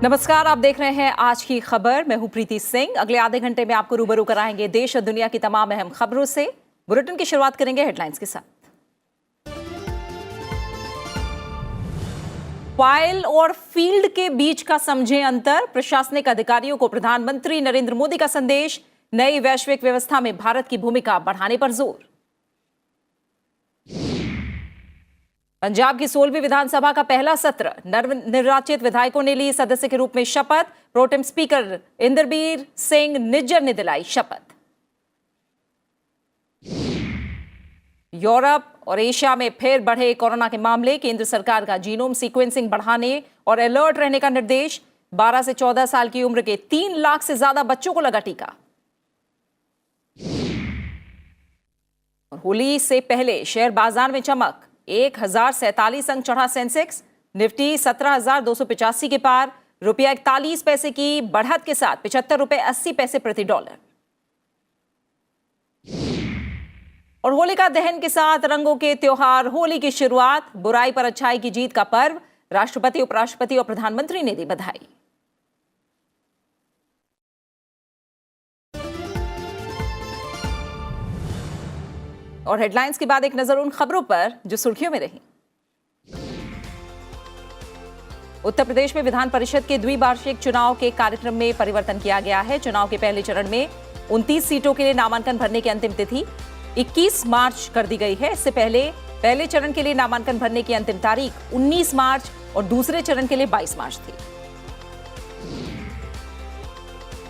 नमस्कार, आप देख रहे हैं आज की खबर। मैं हूं प्रीति सिंह। अगले आधे घंटे में आपको रूबरू कराएंगे देश और दुनिया की तमाम अहम खबरों से। बुलेटिन की शुरुआत करेंगे हेडलाइंस के साथ। फाइल और फील्ड के बीच का समझें अंतर, प्रशासनिक अधिकारियों को प्रधानमंत्री नरेंद्र मोदी का संदेश। नई वैश्विक व्यवस्था में भारत की भूमिका बढ़ाने पर जोर। पंजाब की 16वीं विधानसभा का पहला सत्र, नवनिर्वाचित विधायकों ने ली सदस्य के रूप में शपथ। प्रोटेम स्पीकर इंदरबीर सिंह निज्जर ने दिलाई शपथ। यूरोप और एशिया में फिर बढ़े कोरोना के मामले, केंद्र सरकार का जीनोम सीक्वेंसिंग बढ़ाने और अलर्ट रहने का निर्देश। 12 से 14 साल की उम्र के 3 लाख से ज्यादा बच्चों को लगा टीका। होली से पहले शेयर बाजार में चमक, 1047 अंक चढ़ा सेंसेक्स। निफ्टी 17,285 के पार, रुपया 41 पैसे की बढ़त के साथ 75 रुपए 80 पैसे प्रति डॉलर। और होलिका दहन के साथ रंगों के त्योहार होली की शुरुआत, बुराई पर अच्छाई की जीत का पर्व। राष्ट्रपति, उपराष्ट्रपति और प्रधानमंत्री ने दी बधाई। और हेडलाइंस के बाद एक नजर उन खबरों पर जो सुर्खियों में रही। उत्तर प्रदेश में विधान परिषद के द्विवार्षिक चुनाव के कार्यक्रम में परिवर्तन किया गया है। चुनाव के पहले चरण में 29 सीटों के लिए नामांकन भरने की अंतिम तिथि 21 मार्च कर दी गई है। इससे पहले चरण के लिए नामांकन भरने की अंतिम तारीख 19 मार्च और दूसरे चरण के लिए 22 मार्च थी।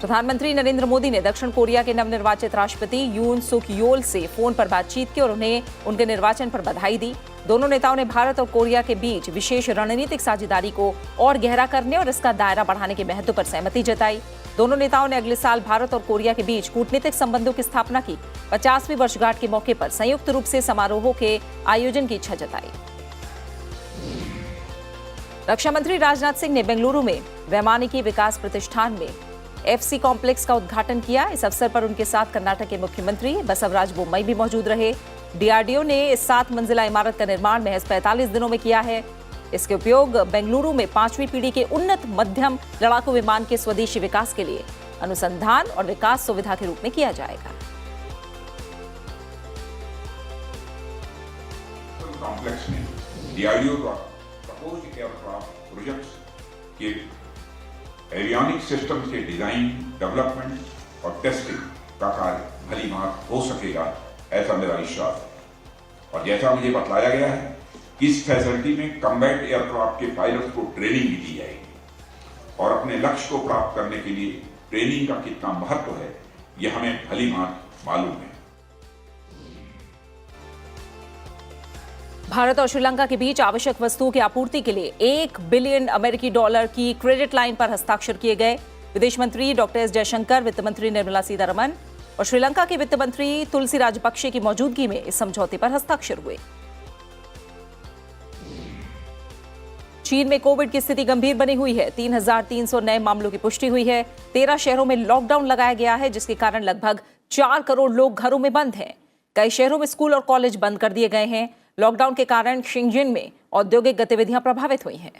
प्रधानमंत्री नरेंद्र मोदी ने दक्षिण कोरिया के नवनिर्वाचित राष्ट्रपति यून सुक योल से फोन पर बातचीत की और उन्हें उनके निर्वाचन पर बधाई दी। दोनों नेताओं ने भारत और कोरिया के बीच विशेष रणनीतिक साझेदारी को और गहरा करने और इसका दायरा बढ़ाने के महत्व पर सहमति जताई। दोनों नेताओं ने अगले साल भारत और कोरिया के बीच कूटनीतिक संबंधों की स्थापना की 50वीं वर्षगांठ के मौके पर संयुक्त रूप से समारोहों के आयोजन की इच्छा जताई। रक्षा मंत्री राजनाथ सिंह ने बेंगलुरु में वैमानिकी विकास प्रतिष्ठान में एफसी कॉम्प्लेक्स का उद्घाटन किया। इस अवसर पर उनके साथ कर्नाटक के मुख्यमंत्री बसवराज बोम्मई भी मौजूद रहे। डीआरडीओ ने इस 7 मंजिला इमारत का निर्माण महज 45 दिनों में किया है। इसके उपयोग बेंगलुरु में 5वीं पीढ़ी के उन्नत मध्यम लड़ाकू विमान के स्वदेशी विकास के लिए अनुसंधान और विकास सुविधा के रूप में किया जाएगा। कॉम्प्लेक्स में डीआरडीओ द्वारा प्रपोज्ड एयरक्राफ्ट प्रोजेक्ट्स के एवियोनिक सिस्टम के डिजाइन, डेवलपमेंट और टेस्टिंग का कार्य भलीभांति हो सकेगा, ऐसा मेरा विश्वास है। और जैसा मुझे बतलाया गया है, इस फैसिलिटी में कम्बैट एयरक्राफ्ट के पायलट को ट्रेनिंग भी दी जाएगी और अपने लक्ष्य को प्राप्त करने के लिए ट्रेनिंग का कितना महत्व है, यह हमें भलीभांति मालूम है। भारत और श्रीलंका के बीच आवश्यक वस्तुओं की आपूर्ति के लिए $1 बिलियन अमेरिकी डॉलर की क्रेडिट लाइन पर हस्ताक्षर किए गए। विदेश मंत्री डॉक्टर एस जयशंकर, वित्त मंत्री निर्मला सीतारमण और श्रीलंका के वित्त मंत्री तुलसी राजपक्षे की मौजूदगी में इस समझौते पर हस्ताक्षर हुए। चीन में कोविड की स्थिति गंभीर बनी हुई है। 3,300 नए मामलों की पुष्टि हुई है। 13 शहरों में लॉकडाउन लगाया गया है, जिसके कारण लगभग 4 करोड़ लोग घरों में बंद हैं। कई शहरों में स्कूल और कॉलेज बंद कर दिए गए हैं। लॉकडाउन के कारण शिंजिन में औद्योगिक गतिविधियां प्रभावित हुई हैं।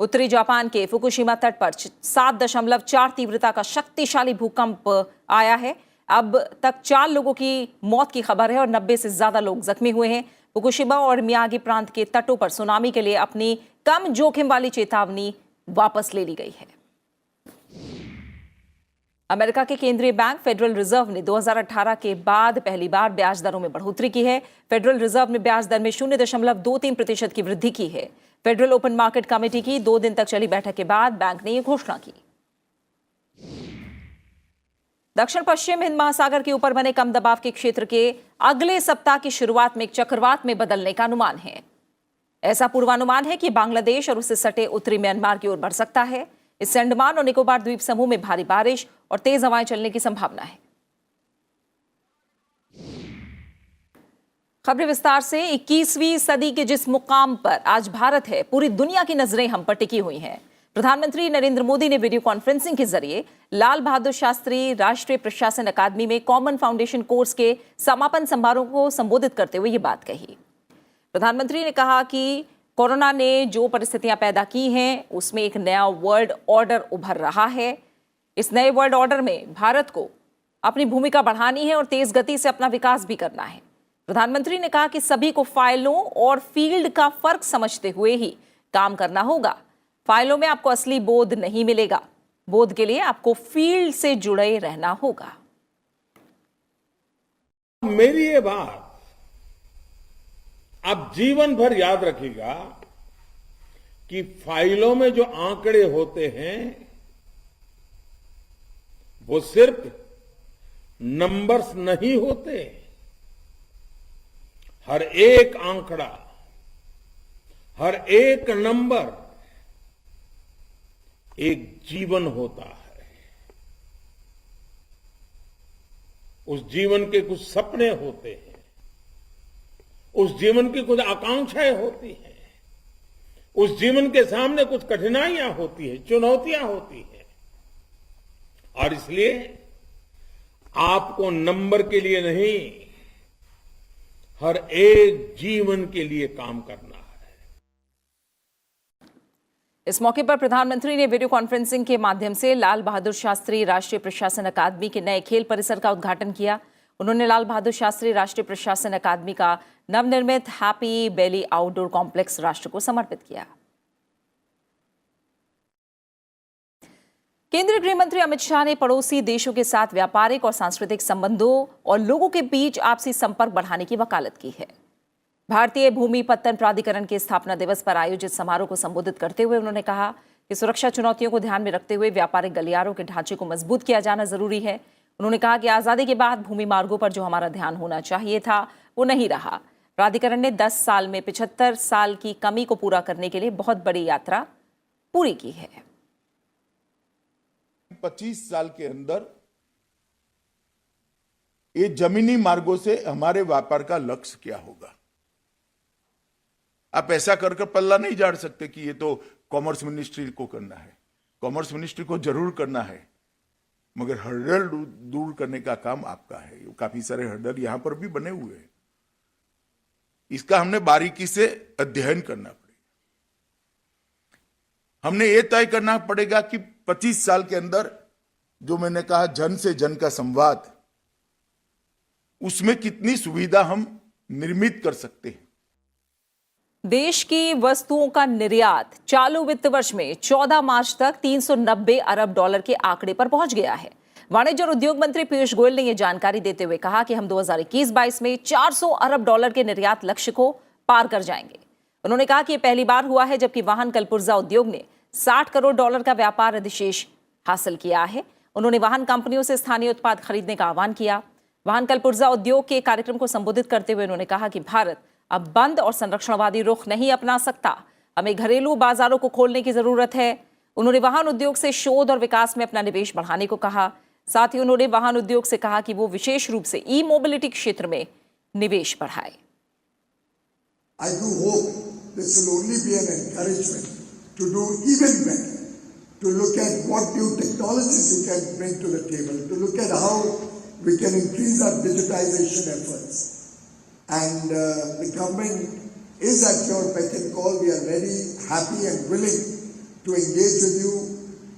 उत्तरी जापान के फुकुशिमा तट पर 7.4 तीव्रता का शक्तिशाली भूकंप आया है। अब तक 4 लोगों की मौत की खबर है और 90 से ज्यादा लोग जख्मी हुए हैं। फुकुशिमा और मियागी प्रांत के तटों पर सुनामी के लिए अपनी कम जोखिम वाली चेतावनी वापस ले ली गई है। अमेरिका के केंद्रीय बैंक फेडरल रिजर्व ने 2018 के बाद पहली बार ब्याज दरों में बढ़ोतरी की है। फेडरल रिजर्व ने ब्याज दर में 0.23% की वृद्धि की है। फेडरल ओपन मार्केट कमेटी की 2 दिन तक चली बैठक के बाद बैंक ने यह घोषणा की। दक्षिण पश्चिम हिंद महासागर के ऊपर बने कम दबाव के क्षेत्र के अगले सप्ताह की शुरुआत में एक चक्रवात में बदलने का अनुमान है। ऐसा पूर्वानुमान है कि बांग्लादेश और उससे सटे उत्तरी म्यांमार की ओर बढ़ सकता है। इससे अंडमान और निकोबार द्वीप समूह में भारी बारिश और तेज हवाएं चलने की संभावना है। खबरें विस्तार से। 21वीं सदी के जिस मुकाम पर आज भारत है, पूरी दुनिया की नजरें हम पर टिकी हुई हैं। प्रधानमंत्री नरेंद्र मोदी ने वीडियो कॉन्फ्रेंसिंग के जरिए लाल बहादुर शास्त्री राष्ट्रीय प्रशासन अकादमी में कॉमन फाउंडेशन कोर्स के समापन समारोह को संबोधित करते हुए ये बात कही। प्रधानमंत्री ने कहा कि कोरोना ने जो परिस्थितियां पैदा की हैं उसमें एक नया वर्ल्ड ऑर्डर उभर रहा है। इस नए वर्ल्ड ऑर्डर में भारत को अपनी भूमिका बढ़ानी है और तेज गति से अपना विकास भी करना है। प्रधानमंत्री ने कहा कि सभी को फाइलों और फील्ड का फर्क समझते हुए ही काम करना होगा। फाइलों में आपको असली बोध नहीं मिलेगा, बोध के लिए आपको फील्ड से जुड़े रहना होगा। मेरी ये बात आप जीवन भर याद रखिएगा कि फाइलों में जो आंकड़े होते हैं वो सिर्फ नंबर्स नहीं होते। हर एक आंकड़ा, हर एक नंबर एक जीवन होता है। उस जीवन के कुछ सपने होते हैं, उस जीवन की कुछ आकांक्षाएं होती हैं, उस जीवन के सामने कुछ कठिनाइयां होती हैं, चुनौतियां होती हैं। और इसलिए आपको नंबर के लिए नहीं, हर एक जीवन के लिए काम करना है। इस मौके पर प्रधानमंत्री ने वीडियो कॉन्फ्रेंसिंग के माध्यम से लाल बहादुर शास्त्री राष्ट्रीय प्रशासन अकादमी के नए खेल परिसर का उद्घाटन किया। उन्होंने लाल बहादुर शास्त्री राष्ट्रीय प्रशासन अकादमी का नवनिर्मित हैप्पी वैली आउटडोर कॉम्प्लेक्स राष्ट्र को समर्पित किया। केंद्रीय गृह मंत्री अमित शाह ने पड़ोसी देशों के साथ व्यापारिक और सांस्कृतिक संबंधों और लोगों के बीच आपसी संपर्क बढ़ाने की वकालत की है। भारतीय भूमि पत्तन प्राधिकरण के स्थापना दिवस पर आयोजित समारोह को संबोधित करते हुए उन्होंने कहा कि सुरक्षा चुनौतियों को ध्यान में रखते हुए व्यापारिक गलियारों के ढांचे को मजबूत किया जाना जरूरी है। उन्होंने कहा कि आजादी के बाद भूमि मार्गों पर जो हमारा ध्यान होना चाहिए था वो नहीं रहा। प्राधिकरण ने 10 साल में 75 साल की कमी को पूरा करने के लिए बहुत बड़ी यात्रा पूरी की है। 25 साल के अंदर ये जमीनी मार्गों से हमारे व्यापार का लक्ष्य क्या होगा। आप ऐसा कर पल्ला नहीं झाड़ सकते कि ये तो कॉमर्स मिनिस्ट्री को करना है। कॉमर्स मिनिस्ट्री को जरूर करना है, मगर हर्डल दूर करने का काम आपका है। काफी सारे हर्डल यहां पर भी बने हुए हैं, इसका हमने बारीकी से अध्ययन करना पड़ेगा। हमने ये तय करना पड़ेगा कि 25 साल के अंदर जो मैंने कहा जन से जन का संवाद, उसमें कितनी सुविधा हम निर्मित कर सकते हैं। देश की वस्तुओं का निर्यात चालू वित्त वर्ष में 14 मार्च तक 390 अरब डॉलर के आंकड़े पर पहुंच गया है। वाणिज्य और उद्योग मंत्री पीयूष गोयल ने यह जानकारी देते हुए कहा कि हम 2021-22 में 400 अरब डॉलर के निर्यात लक्ष्य को पार कर जाएंगे। उन्होंने कहा कि यह पहली बार हुआ है जबकि वाहन कलपुर्जा उद्योग ने 60 करोड़ डॉलर का व्यापार अधिशेष हासिल किया है। उन्होंने वाहन कंपनियों से स्थानीय उत्पाद खरीदने का आह्वान किया। वाहन कलपुर्जा उद्योग के कार्यक्रम को संबोधित करते हुए उन्होंने कहा कि भारत अब बंद और संरक्षणवादी रुख नहीं अपना सकता, हमें घरेलू बाजारों को खोलने की जरूरत है। उन्होंने वाहन उद्योग से शोध और विकास में अपना निवेश बढ़ाने को कहा। साथ ही उन्होंने वाहन उद्योग से कहा कि वो विशेष रूप से ई मोबिलिटी क्षेत्र में निवेश बढ़ाए। I do hope this will only be an encouragement to do even better, to look at what new technologies you can bring to the table, to look at how we can increase our digitization efforts. And the government is at your beck and call. We are very happy and willing to engage with you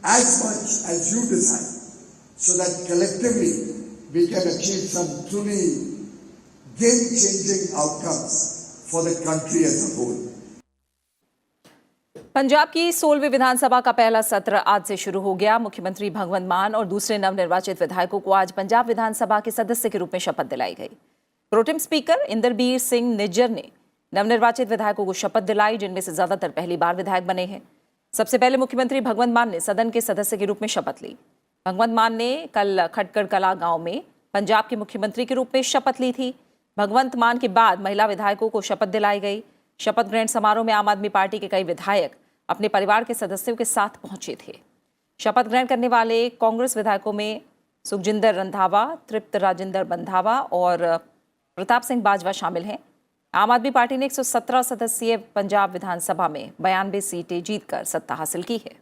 as much as you desire, so that collectively we can achieve some truly game-changing outcomes for the country as a whole. Punjab की 16वीं विधानसभा का पहला सत्र आज से शुरू हो गया। मुख्यमंत्री भगवंत मान और दूसरे नवनिर्वाचित विधायकों को आज पंजाब विधानसभा के सदस्य के रूप में शपथ दिलाई गई। प्रोटेम स्पीकर इंदरबीर सिंह निज्जर ने नवनिर्वाचित विधायकों को शपथ दिलाई, जिनमें से ज्यादातर पहली बार विधायक बने हैं। सबसे पहले मुख्यमंत्री भगवंत मान ने सदन के सदस्य के रूप में शपथ ली। भगवंत मान ने कल खटकड़ कला गांव में पंजाब के मुख्यमंत्री के रूप में शपथ ली थी। भगवंत मान के बाद महिला विधायकों को शपथ दिलाई गई। शपथ ग्रहण समारोह में आम आदमी पार्टी के कई विधायक अपने परिवार के सदस्यों के साथ पहुंचे थे। शपथ ग्रहण करने वाले कांग्रेस विधायकों में सुखजिंदर रंधावा, तृप्त राजेंद्र बंधावा और प्रताप सिंह बाजवा शामिल हैं। आम आदमी पार्टी ने 117 सदस्यीय पंजाब विधानसभा में 92 सीटें जीतकर सत्ता हासिल की है।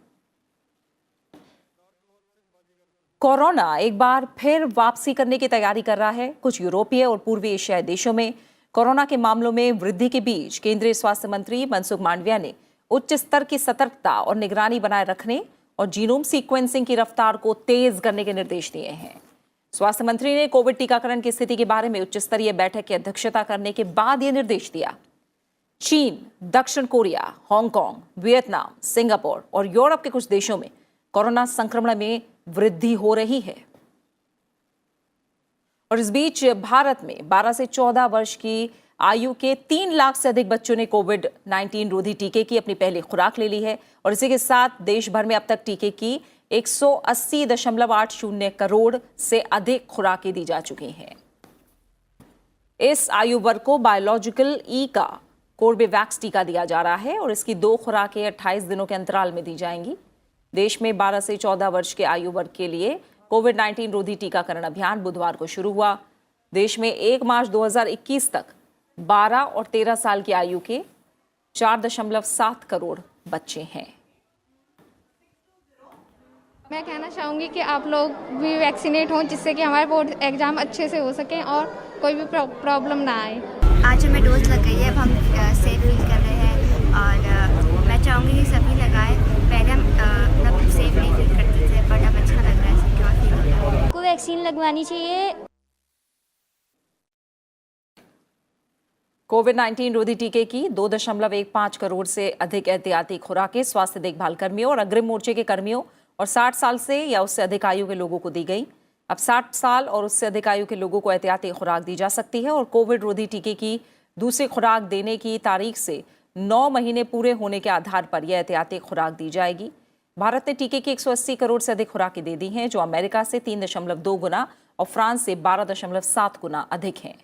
कोरोना एक बार फिर वापसी करने की तैयारी कर रहा है। कुछ यूरोपीय और पूर्वी एशियाई देशों में कोरोना के मामलों में वृद्धि के बीच केंद्रीय स्वास्थ्य मंत्री मनसुख मांडविया ने उच्च स्तर की सतर्कता और निगरानी बनाए रखने और जीनोम सीक्वेंसिंग की रफ्तार को तेज करने के निर्देश दिए हैं। स्वास्थ्य मंत्री ने कोविड टीकाकरण की स्थिति के बारे में उच्च स्तरीय बैठक की अध्यक्षता करने के बाद यह निर्देश दिया। चीन, दक्षिण कोरिया, हांगकांग, वियतनाम, सिंगापुर और यूरोप के कुछ देशों में कोरोना संक्रमण में वृद्धि हो रही है। और इस बीच भारत में 12 से 14 वर्ष की आयु के 3 लाख से अधिक बच्चों ने कोविड-19 रोधी टीके की अपनी पहली खुराक ले ली है और इसी के साथ देश भर में अब तक टीके की 180.80 करोड़ से अधिक खुराकें दी जा चुकी हैं। इस आयु वर्ग को बायोलॉजिकल ई का कोर्बेवैक्स टीका दिया जा रहा है और इसकी 2 खुराकें 28 दिनों के अंतराल में दी जाएंगी। देश में 12 से 14 वर्ष के आयु वर्ग के लिए कोविड-19 रोधी टीकाकरण अभियान बुधवार को शुरू हुआ। देश में 1 मार्च 2021 तक 12 और 13 साल की आयु के 4.7 करोड़ बच्चे हैं। मैं कहना चाहूँगी कि आप लोग भी वैक्सीनेट हों जिससे कि हमारे बोर्ड एग्ज़ाम अच्छे से हो सकें और कोई भी प्रॉब्लम ना आए। आज हमें डोज लग गई है, अब हम सेफ फील कर रहे हैं और मैं चाहूँगी कि सभी लगाएं। पहले हम मतलब सेफ नहीं फील करते थे बट अब अच्छा लग रहा है, सिक्योर फील हो रहा है। को वैक्सीन लगवानी चाहिए। कोविड-19 रोधी टीके की 2.15 करोड़ से अधिक एहतियाती खुराकें स्वास्थ्य देखभाल कर्मियों और अग्रिम मोर्चे के कर्मियों और 60 साल से या उससे अधिक आयु के लोगों को दी गई। अब 60 साल और उससे अधिक आयु के लोगों को एहतियाती खुराक दी जा सकती है और कोविड रोधी टीके की दूसरी खुराक देने की तारीख से 9 महीने पूरे होने के आधार पर यह एहतियाती खुराक दी जाएगी। भारत ने टीके की 180 करोड़ से अधिक खुराकें दे दी हैं, जो अमेरिका से 3.2 गुना और फ्रांस से 12.7 गुना अधिक हैं।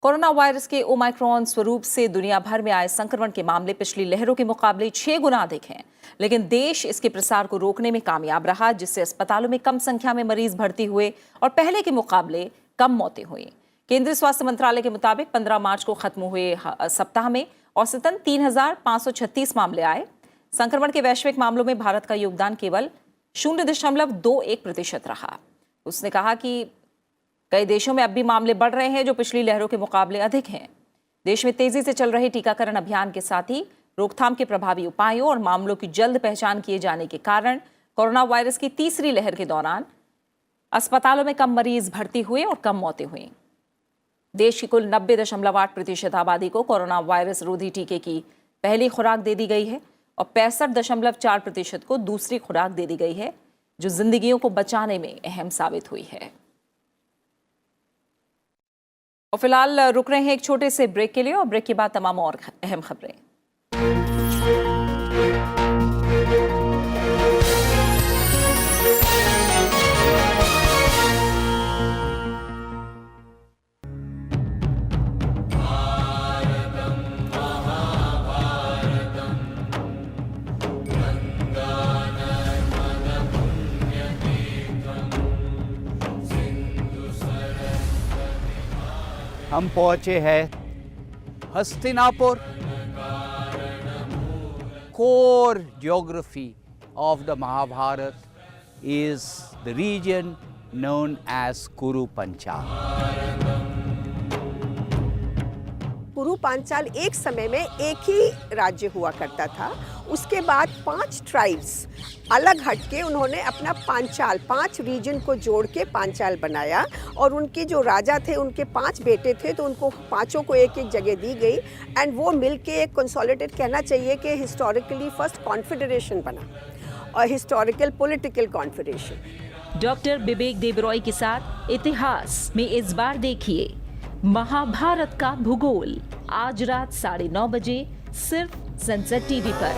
कोरोना वायरस के ओमाइक्रॉन स्वरूप से दुनिया भर में आए संक्रमण के मामले पिछली लहरों के मुकाबले 6 गुना अधिक हैं, लेकिन देश इसके प्रसार को रोकने में कामयाब रहा, जिससे अस्पतालों में कम संख्या में मरीज भर्ती हुए और पहले के मुकाबले कम मौतें हुई। केंद्रीय स्वास्थ्य मंत्रालय के मुताबिक 15 मार्च को खत्म हुए सप्ताह में औसतन 3,536 मामले आए। संक्रमण के वैश्विक मामलों में भारत का योगदान केवल 0.21% रहा। उसने कहा कि कई देशों में अब भी मामले बढ़ रहे हैं, जो पिछली लहरों के मुकाबले अधिक हैं। देश में तेजी से चल रहे टीकाकरण अभियान के साथ ही रोकथाम के प्रभावी उपायों और मामलों की जल्द पहचान किए जाने के कारण कोरोना वायरस की तीसरी लहर के दौरान अस्पतालों में कम मरीज भर्ती हुए और कम मौतें हुई। देश की कुल 90.8% आबादी को कोरोना वायरस रोधी टीके की पहली खुराक दे दी गई है और 65.4% को दूसरी खुराक दे दी गई है, जो जिंदगियों को बचाने में अहम साबित हुई है। और फिलहाल रुक रहे हैं एक छोटे से ब्रेक के लिए और ब्रेक के बाद तमाम और अहम खबरें। हम पहुंचे हैं Hastinapur. Core geography of the Mahabharata is the region known as Kuru Panchal. कुरु पांचाल एक समय में एक ही राज्य हुआ करता था। उसके बाद 5 ट्राइब्स अलग हटके उन्होंने अपना पांचाल 5 रीजन को जोड़ के पांचाल बनाया और उनके जो राजा थे उनके 5 बेटे थे, तो उनको पांचों को एक एक जगह दी गई एंड वो मिलके एक कंसोलिडेट कहना चाहिए कि हिस्टोरिकली फर्स्ट कॉन्फेडरेशन बना और historical political confederation. Doctor Bibek Debroy के साथ इतिहास में इस बार देखिए महाभारत का भूगोल, आज रात 9:30 बजे सिर्फ सनसेट टीवी पर।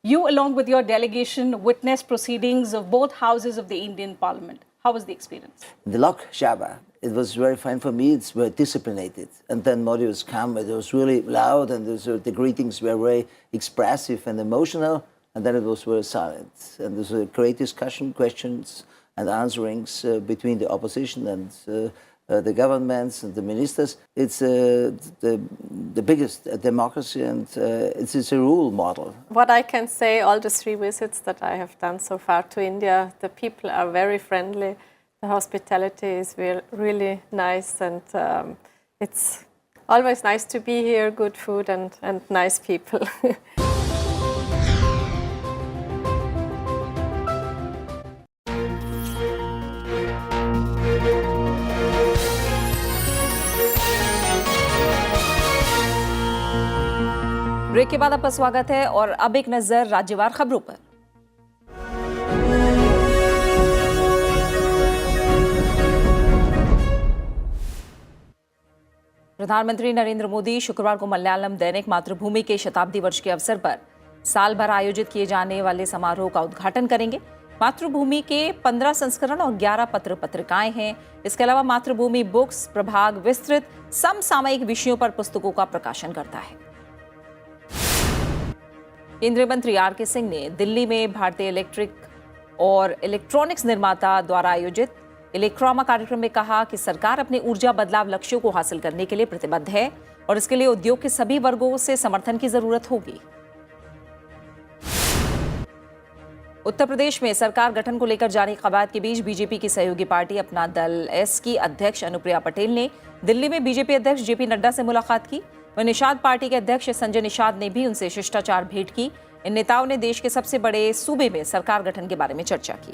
You, along with your delegation, witnessed proceedings of both houses of the Indian Parliament. How was the experience? The Lok Sabha, it was very fine for me. It's very disciplined. And then Modi was come, it was really loud, and the greetings were very expressive and emotional. And then it was very silent. And there was a great discussion, questions and answerings between the opposition and the governments and the ministers. It's the biggest democracy, and it's a rule model. What I can say, all the 3 visits that I have done so far to India, the people are very friendly. The hospitality is really nice, and it's always nice to be here, good food and nice people. Break के बाद आपका स्वागत है और अब एक नजर राज्यवार खबरों पर। प्रधानमंत्री नरेंद्र मोदी शुक्रवार को मलयालम दैनिक मातृभूमि के शताब्दी वर्ष के अवसर पर साल भर आयोजित किए जाने वाले समारोह का उद्घाटन करेंगे। मातृभूमि के 15 संस्करण और 11 पत्र पत्रिकाएं हैं। इसके अलावा मातृभूमि बुक्स प्रभाग विस्तृत समसामयिक विषयों पर पुस्तकों का प्रकाशन करता है। केंद्रीय मंत्री आर.के. सिंह ने दिल्ली में भारतीय इलेक्ट्रिक और इलेक्ट्रॉनिक्स निर्माता द्वारा आयोजित इलेक्ट्रामा कार्यक्रम में कहा कि सरकार अपने ऊर्जा बदलाव लक्ष्यों को हासिल करने के लिए प्रतिबद्ध है और इसके लिए उद्योग के सभी वर्गों से समर्थन की जरूरत होगी। उत्तर प्रदेश में सरकार गठन को लेकर जारी कवायद के बीच बीजेपी की सहयोगी पार्टी अपना दल एस की अध्यक्ष अनुप्रिया पटेल ने दिल्ली में बीजेपी अध्यक्ष जेपी नड्डा से मुलाकात की। वहीं निषाद पार्टी के अध्यक्ष संजय निषाद ने भी उनसे शिष्टाचार भेंट की। इन नेताओं ने देश के सबसे बड़े सूबे में सरकार गठन के बारे में चर्चा की।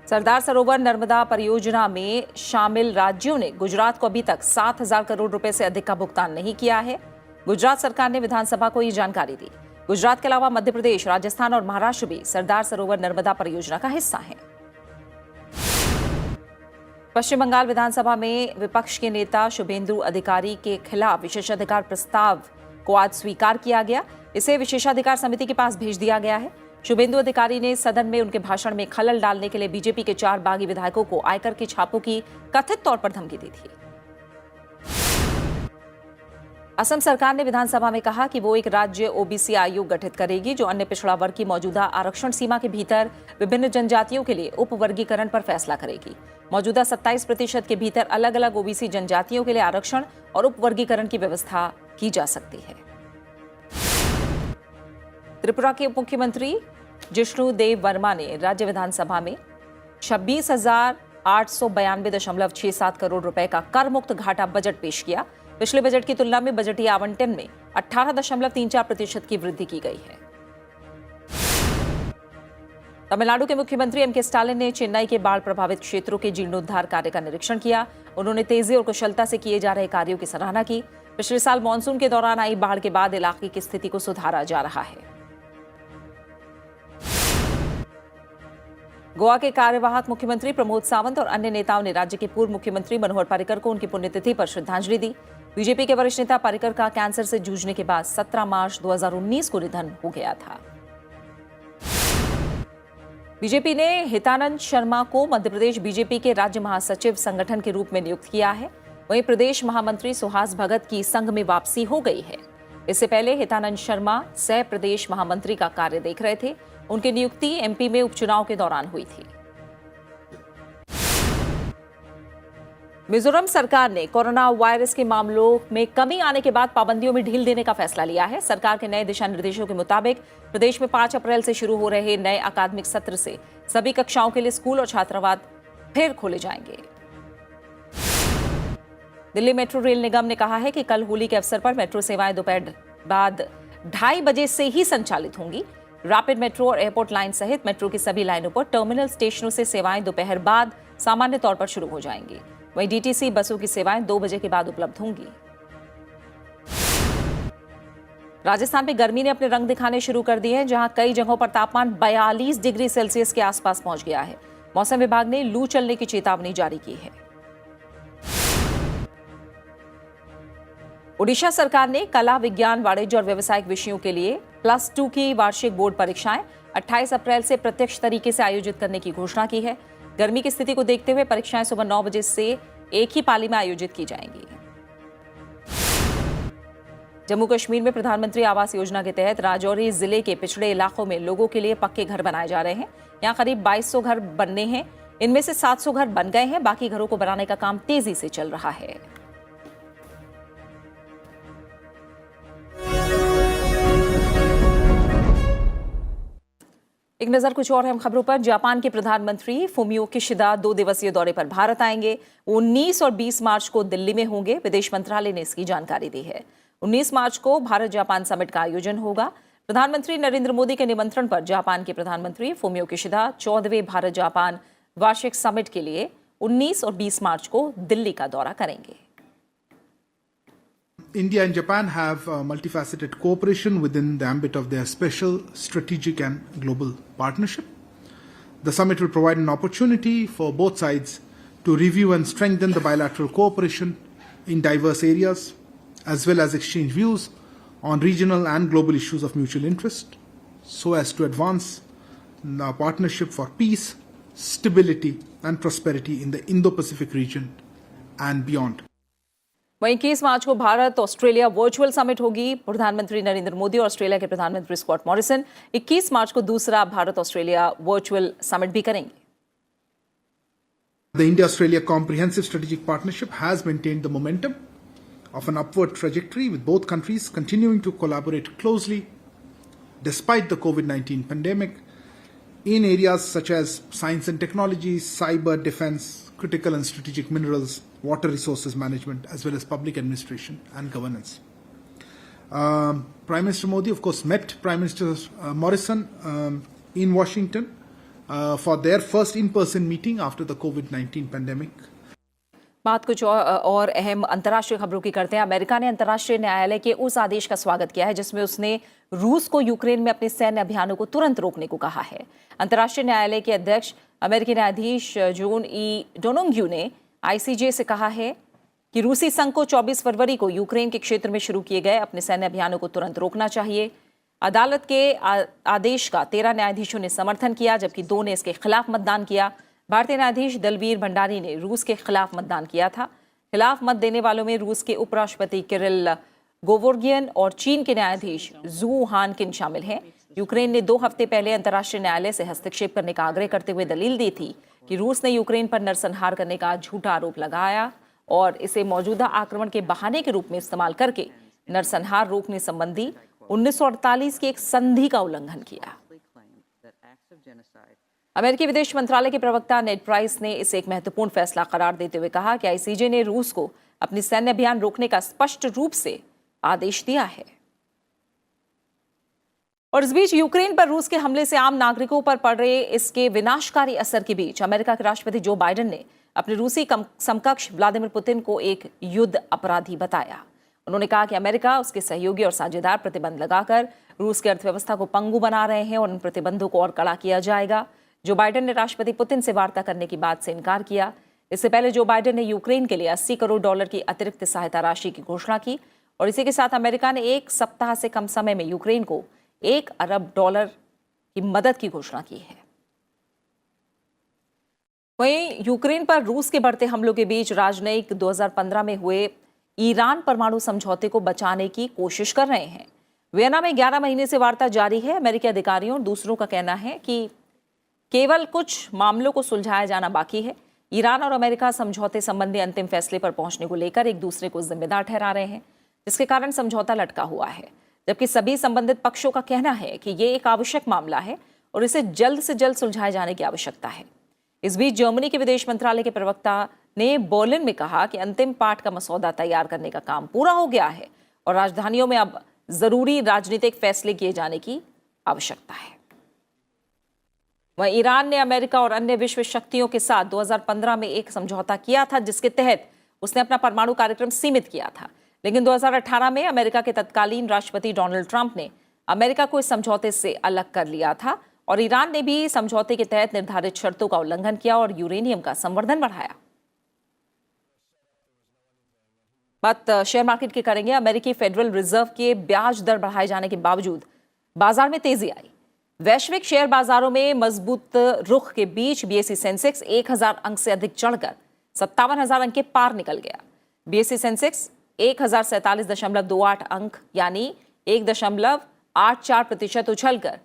सरदार सरोवर नर्मदा परियोजना में शामिल राज्यों ने गुजरात को अभी तक 7,000 करोड़ रुपए से अधिक का भुगतान नहीं किया है। गुजरात सरकार ने विधानसभा को ये जानकारी दी। गुजरात के अलावा मध्य प्रदेश, राजस्थान और महाराष्ट्र भी सरदार सरोवर नर्मदा परियोजना का हिस्सा हैं। पश्चिम बंगाल विधानसभा में विपक्ष के नेता शुभेंदु अधिकारी के खिलाफ विशेषाधिकार प्रस्ताव को आज स्वीकार किया गया। इसे विशेषाधिकार समिति के पास भेज दिया गया है। शुभेंदु अधिकारी ने सदन में उनके भाषण में खलल डालने के लिए बीजेपी के 4 बागी विधायकों को आयकर के छापों की कथित तौर पर धमकी दी थी। असम सरकार ने विधानसभा में कहा कि वो एक राज्य ओबीसी आयोग गठित करेगी जो अन्य पिछड़ा वर्ग की मौजूदा आरक्षण सीमा के भीतर विभिन्न जनजातियों के लिए उपवर्गीकरण पर फैसला करेगी। मौजूदा 27% के भीतर अलग अलग ओबीसी जनजातियों के लिए आरक्षण और उपवर्गीकरण की व्यवस्था की जा सकती है। त्रिपुरा के उप मुख्यमंत्री जिष्णु देव वर्मा ने राज्य विधानसभा में 26,892.67 करोड़ रुपए का कर मुक्त घाटा बजट पेश किया। पिछले बजट की तुलना में बजटीय आवंटन में 18.34% की वृद्धि की गई है। तमिलनाडु के मुख्यमंत्री एम.के. स्टालिन ने चेन्नई के बाढ़ प्रभावित क्षेत्रों के जीर्णोद्धार कार्य का निरीक्षण किया। उन्होंने तेजी और कुशलता से किए जा रहे कार्यों की सराहना की। पिछले साल मानसून के दौरान आई बाढ़ के बाद इलाके की स्थिति को सुधारा जा रहा है। गोवा के कार्यवाहक मुख्यमंत्री प्रमोद सावंत और अन्य नेताओं ने राज्य के पूर्व मुख्यमंत्री मनोहर पर्रिकर को उनकी पुण्यतिथि पर श्रद्धांजलि दी। बीजेपी के वरिष्ठ नेता पर्रिकर का कैंसर से जूझने के बाद 17 मार्च 2019 को निधन हो गया था। बीजेपी ने हितानंद शर्मा को मध्य प्रदेश बीजेपी के राज्य महासचिव संगठन के रूप में नियुक्त किया है। वहीं प्रदेश महामंत्री सुहास भगत की संघ में वापसी हो गई है। इससे पहले हितानंद शर्मा सह प्रदेश महामंत्री का कार्य देख रहे थे। उनकी नियुक्ति एमपी में उपचुनाव के दौरान हुई थी। मिजोरम सरकार ने कोरोना वायरस के मामलों में कमी आने के बाद पाबंदियों में ढील देने का फैसला लिया है। सरकार के नए दिशा निर्देशों के मुताबिक प्रदेश में 5 अप्रैल से शुरू हो रहे नए अकादमिक सत्र से सभी कक्षाओं के लिए स्कूल और छात्रावास फिर खोले जाएंगे। दिल्ली मेट्रो रेल निगम ने कहा है कि कल होली के अवसर पर मेट्रो सेवाएं दोपहर बाद 2:30 बजे से ही संचालित होंगी। रैपिड मेट्रो और एयरपोर्ट लाइन सहित मेट्रो की सभी लाइनों पर टर्मिनल स्टेशनों से सेवाएं दोपहर बाद सामान्य तौर पर शुरू हो जाएंगी। वहीं डीटीसी बसों की सेवाएं 2 बजे के बाद उपलब्ध होंगी। राजस्थान में गर्मी ने अपने रंग दिखाने शुरू कर दिए हैं, जहां कई जगहों पर तापमान 42 डिग्री सेल्सियस के आसपास पहुंच गया है। मौसम विभाग ने लू चलने की चेतावनी जारी की है। ओडिशा सरकार ने कला, विज्ञान, वाणिज्य और व्यावसायिक विषयों के लिए +2 की वार्षिक बोर्ड परीक्षाएं 28 अप्रैल से प्रत्यक्ष तरीके से आयोजित करने की घोषणा की है। गर्मी की स्थिति को देखते हुए परीक्षाएं सुबह 9 बजे से एक ही पाली में आयोजित की जाएंगी। जम्मू कश्मीर में प्रधानमंत्री आवास योजना के तहत राजौरी जिले के पिछड़े इलाकों में लोगों के लिए पक्के घर बनाए जा रहे हैं। यहाँ करीब 2200 घर बनने हैं। इनमें से 700 घर बन गए हैं, बाकी घरों को बनाने का काम तेजी से चल रहा है। एक नजर कुछ और अहम खबरों पर। जापान के प्रधानमंत्री फुमियो किशिदा 2 दिवसीय दौरे पर भारत आएंगे। 19 और 20 मार्च को दिल्ली में होंगे। विदेश मंत्रालय ने इसकी जानकारी दी है। 19 मार्च को भारत जापान समिट का आयोजन होगा। प्रधानमंत्री नरेंद्र मोदी के निमंत्रण पर जापान के प्रधानमंत्री फुमियो किशिदा 14वें भारत जापान वार्षिक समिट के लिए 19 और 20 मार्च को दिल्ली का दौरा करेंगे। India and Japan have multifaceted cooperation within the ambit of their special strategic and global partnership. The summit will provide an opportunity for both sides to review and strengthen the bilateral cooperation in diverse areas, as well as exchange views on regional and global issues of mutual interest, so as to advance our partnership for peace, stability and prosperity in the Indo-Pacific region and beyond. वहीं 21 मार्च को Bharat Australia virtual summit होगी। प्रधानमंत्री नरेंद्र मोदी और Australia के प्रधानमंत्री Scott Morrison 21 मार्च को दूसरा Bharat Australia virtual summit भी करेंगे। The India-Australia Comprehensive Strategic Partnership has maintained the momentum of an upward trajectory, with both countries continuing to collaborate closely despite the COVID-19 pandemic in areas such as science and technology, cyber defense, critical and strategic minerals, water resources management, as well as public administration and governance. Prime Minister Modi, of course, met Prime Minister Morrison in Washington for their first in-person meeting after the COVID-19 pandemic. बात कुछ और अहम अंतर्राष्ट्रीय खबरों की करते हैं। America ने अंतर्राष्ट्रीय न्यायालय के उस आदेश का स्वागत किया है जिसमें उसने रूस को यूक्रेन में अपने सैन्य अभियानों को तुरंत रोकने को कहा है। अंतर्राष्ट्रीय न्यायालय के अध्यक्ष अमेरिकी न्यायाधीश जॉन ई डोनोंग्यू ने आईसीजे से कहा है कि रूसी संघ को 24 फरवरी को यूक्रेन के क्षेत्र में शुरू किए गए अपने सैन्य अभियानों को तुरंत रोकना चाहिए। अदालत के आदेश का 13 न्यायाधीशों ने समर्थन किया, जबकि 2 ने इसके खिलाफ मतदान किया। भारतीय न्यायाधीश दलवीर भंडारी ने रूस के खिलाफ मतदान किया था। खिलाफ मत देने वालों में रूस के उपराष्ट्रपति किरिल गोवोर्गियन और चीन के न्यायाधीश जू हानकिन शामिल हैं। यूक्रेन ने 2 हफ्ते पहले अंतर्राष्ट्रीय न्यायालय से हस्तक्षेप करने का आग्रह करते हुए दलील दी थी कि रूस ने यूक्रेन पर नरसंहार करने का झूठा आरोप लगाया और इसे मौजूदा आक्रमण के बहाने के रूप में इस्तेमाल करके नरसंहार रोकने संबंधी 1948 की एक संधि का उल्लंघन किया। अमेरिकी विदेश मंत्रालय के प्रवक्ता नेड प्राइस ने इसे एक महत्वपूर्ण फैसला करार देते हुए कहा कि आईसीजे ने रूस को अपनी सैन्य अभियान रोकने का स्पष्ट रूप से आदेश दिया है। और इस बीच यूक्रेन पर रूस के हमले से आम नागरिकों पर पड़ रहे इसके विनाशकारी असर के बीच अमेरिका के राष्ट्रपति जो बाइडेन ने अपने रूसी समकक्ष व्लादिमीर पुतिन को एक युद्ध अपराधी बताया। उन्होंने कहा कि अमेरिका, उसके सहयोगी और साझेदार प्रतिबंध लगाकर रूस की अर्थव्यवस्था को पंगु बना रहे हैं और उन प्रतिबंधों को और कड़ा किया जाएगा। जो बाइडेन ने राष्ट्रपति पुतिन से वार्ता करने की बात से इनकार किया। इससे पहले जो बाइडेन ने यूक्रेन के लिए 80 करोड़ डॉलर की अतिरिक्त सहायता राशि की घोषणा की और इसी के साथ अमेरिका ने 1 सप्ताह से कम समय में यूक्रेन को $1 अरब की मदद की घोषणा की है। वहीं यूक्रेन पर रूस के बढ़ते हमलों के बीच राजनयिक 2015 में हुए ईरान परमाणु समझौते को बचाने की कोशिश कर रहे हैं। वियना में 11 महीने से वार्ता जारी है। अमेरिकी अधिकारियों और दूसरों का कहना है कि केवल कुछ मामलों को सुलझाया जाना बाकी है। ईरान और अमेरिका समझौते संबंधी अंतिम फैसले पर पहुंचने को लेकर एक दूसरे को जिम्मेदार ठहरा रहे हैं, जिसके कारण समझौता लटका हुआ है। जबकि सभी संबंधित पक्षों का कहना है कि ये एक आवश्यक मामला है और इसे जल्द से जल्द सुलझाए जाने की आवश्यकता है। इस बीच जर्मनी के विदेश मंत्रालय के प्रवक्ता ने बर्लिन में कहा कि अंतिम पाठ का मसौदा तैयार करने का काम पूरा हो गया है और राजधानियों में अब जरूरी राजनीतिक फैसले किए जाने की आवश्यकता है। वहीं ईरान ने अमेरिका और अन्य विश्व शक्तियों के साथ 2015 में एक समझौता किया था, जिसके तहत उसने अपना परमाणु कार्यक्रम सीमित किया था। लेकिन 2018 में अमेरिका के तत्कालीन राष्ट्रपति डोनाल्ड ट्रंप ने अमेरिका को इस समझौते से अलग कर लिया था और ईरान ने भी समझौते के तहत निर्धारित शर्तों का उल्लंघन किया और यूरेनियम का संवर्धन बढ़ाया। बात शेयर मार्केट की करेंगे। अमेरिकी फेडरल रिजर्व के ब्याज दर बढ़ाए जाने के बावजूद बाजार में तेजी आई। वैश्विक शेयर बाजारों में मजबूत रुख के बीच बीएसई सेंसेक्स 1000 अंक से अधिक चढ़कर 57,000 अंक के पार निकल गया। बीएसई सेंसेक्स 1047.28 अंक यानी 1.84% उछलकर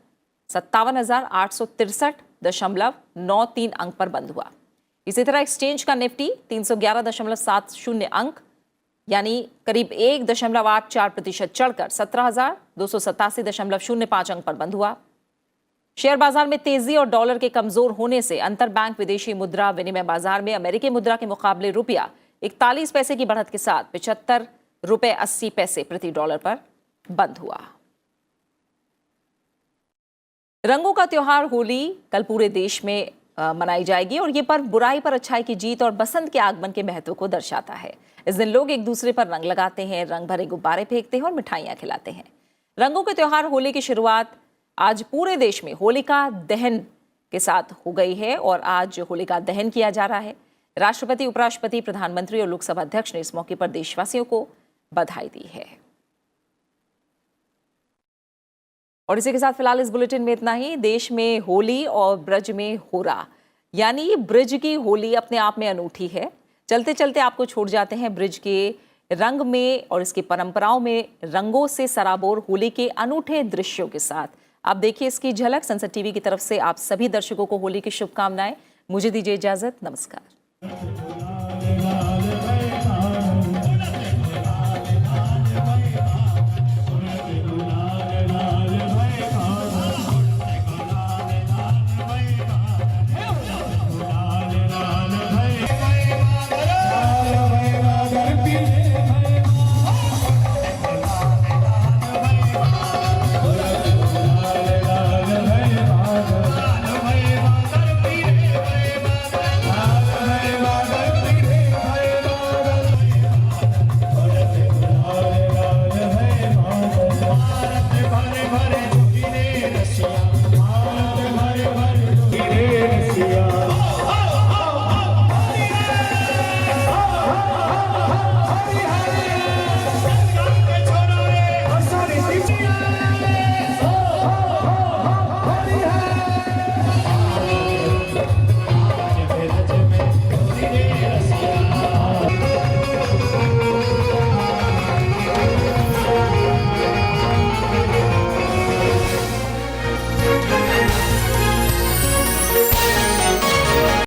57,863.93 अंक पर बंद हुआ। इसी तरह एक्सचेंज का निफ्टी 311.70 अंक यानी करीब 1.84% चढ़कर 17,287.05 अंक पर बंद हुआ। शेयर बाजार में तेजी और डॉलर के कमजोर होने से अंतर बैंक विदेशी मुद्रा विनिमय बाजार में अमेरिकी मुद्रा के मुकाबले रुपया 41 पैसे की बढ़त के साथ 75 रुपए 80 पैसे प्रति डॉलर पर बंद हुआ। रंगों का त्योहार होली कल पूरे देश में मनाई जाएगी और ये पर्व बुराई पर अच्छाई की जीत और बसंत के आगमन के महत्व को दर्शाता है। इस दिन लोग एक दूसरे पर रंग लगाते हैं, रंग भरे गुब्बारे फेंकते हैं और मिठाइयां खिलाते हैं। रंगों के त्योहार होली की शुरुआत आज पूरे देश में होलिका दहन के साथ हो गई है और आज होलिका दहन किया जा रहा है। राष्ट्रपति, उपराष्ट्रपति, प्रधानमंत्री और लोकसभा अध्यक्ष ने इस मौके पर देशवासियों को बधाई दी है। और इसी के साथ फिलहाल इस बुलेटिन में इतना ही। देश में होली और ब्रज में होरा, यानी ब्रज की होली अपने आप में अनूठी है। चलते चलते आपको छोड़ जाते हैं ब्रज के रंग में और इसकी परंपराओं में रंगों से सराबोर होली के अनूठे दृश्यों के साथ। आप देखिए इसकी झलक। सनसद टीवी की तरफ से आप सभी दर्शकों को होली की शुभकामनाएं। मुझे दीजिए इजाजत। नमस्कार।